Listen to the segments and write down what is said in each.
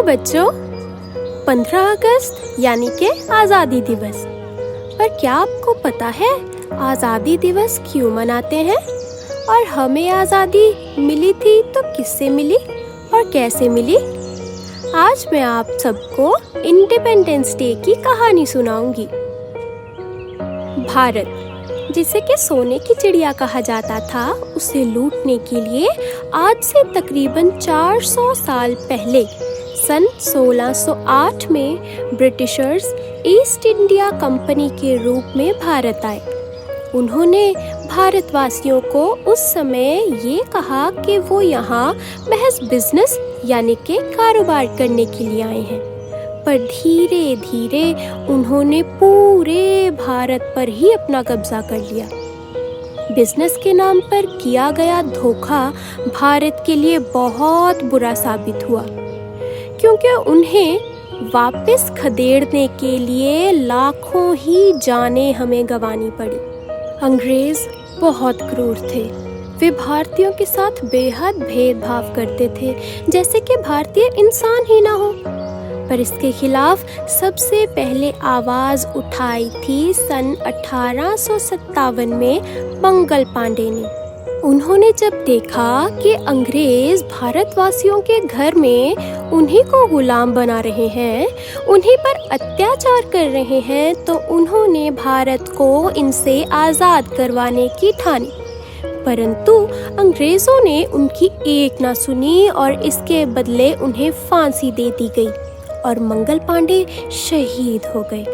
बच्चों, 15 अगस्त यानी कि आज़ादी दिवस। पर क्या आपको पता है आज़ादी दिवस क्यों मनाते हैं? और हमें आज़ादी मिली थी तो किससे मिली और कैसे मिली? आज मैं आप सबको इंडिपेंडेंस डे की कहानी सुनाऊंगी। भारत, जिसे कि सोने की चिड़िया कहा जाता था, उसे लूटने के लिए आज से तकरीबन 400 साल पहले सन 1608 में ब्रिटिशर्स ईस्ट इंडिया कंपनी के रूप में भारत आए। उन्होंने भारतवासियों को उस समय ये कहा कि वो यहाँ महज बिजनेस यानी कि कारोबार करने के लिए आए हैं, पर धीरे धीरे उन्होंने पूरे भारत पर ही अपना कब्जा कर लिया। बिजनेस के नाम पर किया गया धोखा भारत के लिए बहुत बुरा साबित हुआ, क्योंकि उन्हें वापस खदेड़ने के लिए लाखों ही जानें हमें गंवानी पड़ी। अंग्रेज बहुत क्रूर थे। वे भारतीयों के साथ बेहद भेदभाव करते थे, जैसे कि भारतीय इंसान ही ना हो। पर इसके खिलाफ सबसे पहले आवाज उठाई थी सन 1857 में मंगल पांडे ने। उन्होंने जब देखा कि अंग्रेज भारतवासियों के घर में उन्हीं को गुलाम बना रहे हैं, उन्हीं पर अत्याचार कर रहे हैं, तो उन्होंने भारत को इनसे आज़ाद करवाने की ठानी। परंतु अंग्रेजों ने उनकी एक ना सुनी और इसके बदले उन्हें फांसी दे दी गई और मंगल पांडे शहीद हो गए।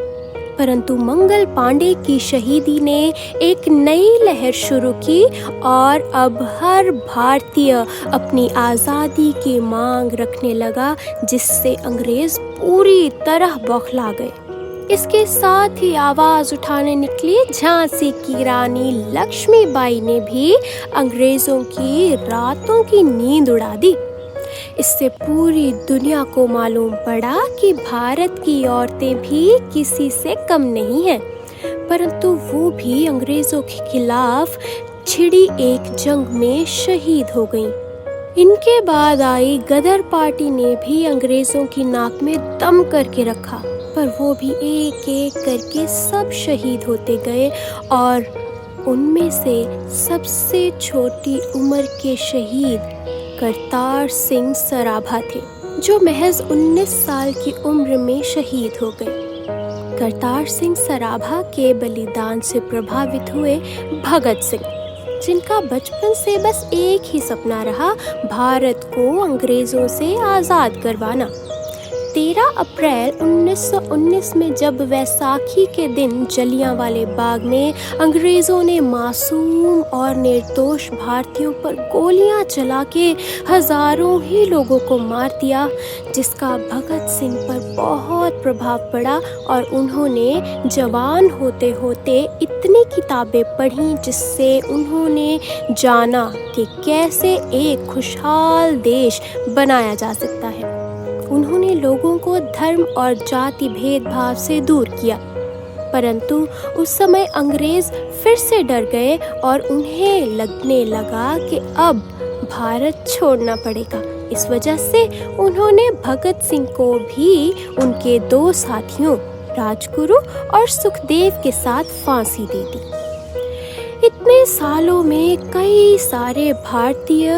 परंतु मंगल पांडे की शहीदी ने एक नई लहर शुरू की और अब हर भारतीय अपनी आज़ादी की मांग रखने लगा, जिससे अंग्रेज पूरी तरह बौखला गए। इसके साथ ही आवाज उठाने निकली झांसी की रानी लक्ष्मीबाई ने भी अंग्रेजों की रातों की नींद उड़ा दी। इससे पूरी दुनिया को मालूम पड़ा कि भारत की औरतें भी किसी से कम नहीं हैं, परंतु वो भी अंग्रेजों के खिलाफ छिड़ी एक जंग में शहीद हो गईं। इनके बाद आई गदर पार्टी ने भी अंग्रेजों की नाक में दम करके रखा, पर वो भी एक एक करके सब शहीद होते गए और उनमें से सबसे छोटी उम्र के शहीद करतार सिंह सराभा थे, जो महज 19 साल की उम्र में शहीद हो गए। करतार सिंह सराभा के बलिदान से प्रभावित हुए भगत सिंह, जिनका बचपन से बस एक ही सपना रहा, भारत को अंग्रेजों से आज़ाद करवाना। 13 अप्रैल 1919 में जब वैसाखी के दिन जलियांवाले बाग में अंग्रेजों ने मासूम और निर्दोष भारतीयों पर गोलियां चला के हजारों ही लोगों को मार दिया, जिसका भगत सिंह पर बहुत प्रभाव पड़ा और उन्होंने जवान होते होते इतनी किताबें पढ़ी जिससे उन्होंने जाना कि कैसे एक खुशहाल देश बनाया जा सकता है। उन्होंने लोगों को धर्म और जाति भेदभाव से दूर किया, परंतु उस समय अंग्रेज फिर से डर गए और उन्हें लगने लगा कि अब भारत छोड़ना पड़ेगा। इस वजह से उन्होंने भगत सिंह को भी उनके 2 साथियों राजगुरु और सुखदेव के साथ फांसी दे दी। इतने सालों में कई सारे भारतीय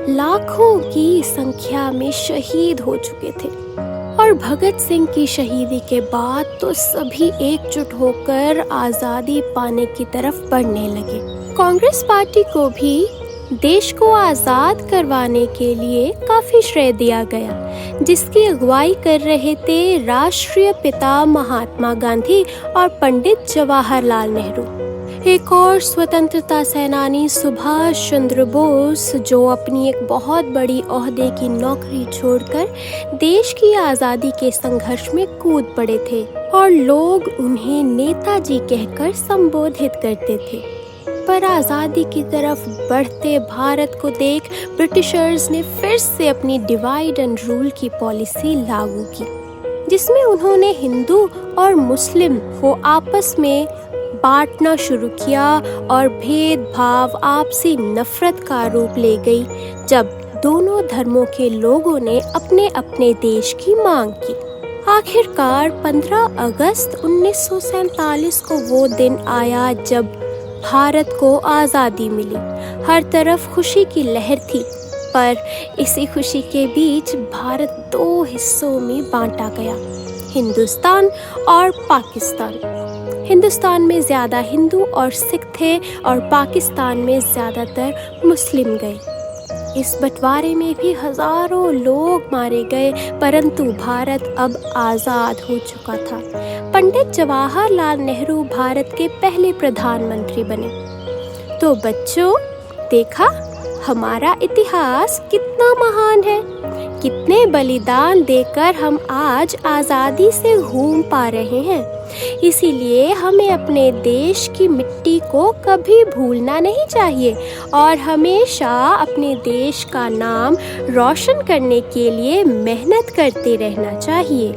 लाखों की संख्या में शहीद हो चुके थे और भगत सिंह की शहीदी के बाद तो सभी एकजुट होकर आज़ादी पाने की तरफ बढ़ने लगे। कांग्रेस पार्टी को भी देश को आज़ाद करवाने के लिए काफी श्रेय दिया गया, जिसकी अगुवाई कर रहे थे राष्ट्रीय पिता महात्मा गांधी और पंडित जवाहरलाल नेहरू। एक और स्वतंत्रता सेनानी सुभाष चंद्र बोस, जो अपनी एक बहुत बड़ी ओहदे की नौकरी छोड़कर देश की आज़ादी के संघर्ष में कूद पड़े थे और लोग उन्हें नेताजी कहकर संबोधित करते थे। पर आज़ादी की तरफ बढ़ते भारत को देख ब्रिटिशर्स ने फिर से अपनी डिवाइड एंड रूल की पॉलिसी लागू की, जिसमें उन्होंने हिंदू और मुस्लिम को आपस में बांटना शुरू किया और भेदभाव आपसी नफरत का रूप ले गई, जब दोनों धर्मों के लोगों ने अपने अपने देश की मांग की। आखिरकार 15 अगस्त 1947 को वो दिन आया जब भारत को आज़ादी मिली। हर तरफ खुशी की लहर थी, पर इसी खुशी के बीच भारत 2 हिस्सों में बांटा गया, हिंदुस्तान और पाकिस्तान। हिंदुस्तान में ज़्यादा हिंदू और सिख थे और पाकिस्तान में ज़्यादातर मुस्लिम गए। इस बंटवारे में भी हज़ारों लोग मारे गए, परंतु भारत अब आज़ाद हो चुका था। पंडित जवाहरलाल नेहरू भारत के पहले प्रधानमंत्री बने। तो बच्चों, देखा हमारा इतिहास कितना महान है। कितने बलिदान देकर हम आज आज़ादी से घूम पा रहे हैं। इसीलिए हमें अपने देश की मिट्टी को कभी भूलना नहीं चाहिए और हमेशा अपने देश का नाम रोशन करने के लिए मेहनत करते रहना चाहिए।